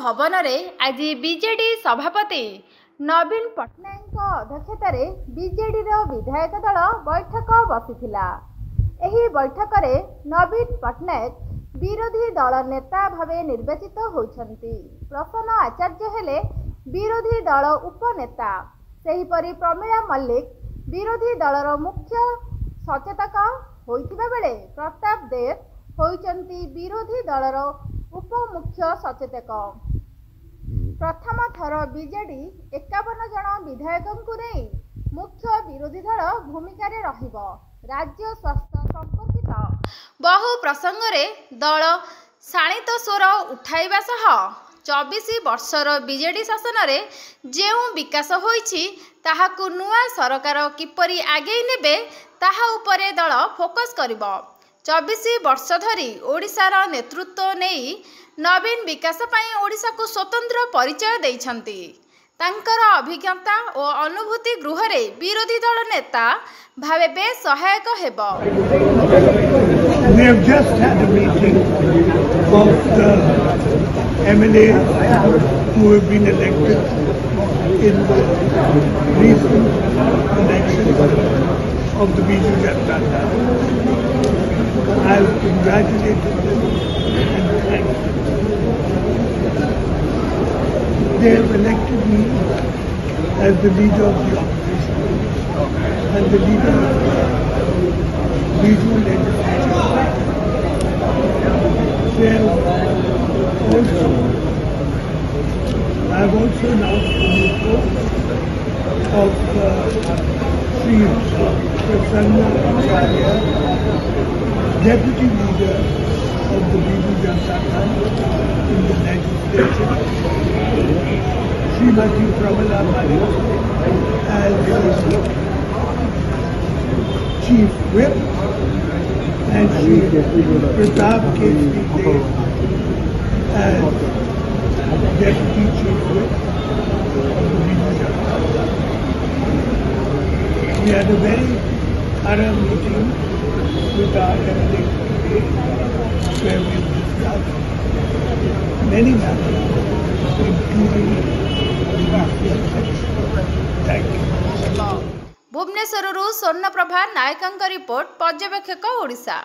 भवन में आज बीजेडी सभापति नवीन पट्टनायक अध्यक्षतार बीजेडी विधायक दल बैठक बसिथिला। एही बैठक में नवीन पट्टनायक विरोधी दल नेता भावे निर्वाचित होइछन्ति। प्रसन्न आचार्य हेले विरोधी दल उपनेता। सेहीपरि प्रमीला मल्लिक विरोधी दलर मुख्य सचेतक होइथिबा बेले प्रताप देव होइछन्ति विरोधी दलर उपमुख्य सचेतक। प्रथम थर बीजेडी 51 जन विधायक नहीं मुख्य विरोधी दल भूमिका रहिब। राज्य स्वास्थ्य संपर्कित बहु प्रसंग में दल शाणित स्वर उठाइबा सह 24 वर्षर बीजेडी शासन में जो विकास होइछि ताहाकु नुआ सरकार किपरि आगे नेबे ताहा उपरे दल फोकस करिब। 24 वर्ष धरी ओडिशार नेतृत्व नहीं नवीन विकास पाई ओडिशा को स्वतंत्र परिचय देइछन्ति। तांकर अभिज्ञता और अनुभूति गृह रे विरोधी दल नेता भावे बेस सहायक हेबो। We have just had a meeting of the MLAs who have been elected in the recent elections of the Biju Janata Dal. I have congratulated them and thanked them. They have elected me as the leader of the opposition and the leader of the Biju legislature. They have also, I have also announced the new post of Sri Prasanna Acharya, Deputy Leader of the Biju Janata Dal in the legislature, Srimati Pramila Malik as Chief Whip, and Shri Pratap Kejri Dev as Deputy Chief Whip of the Biju Janata Dal. We had a very thorough meeting with our MLA today, where we discussed many matters, including the election. Thank you. Bhubaneswar Swarnaprabha नायकଙ୍କ report पर्यवेक्षक ओडिशा।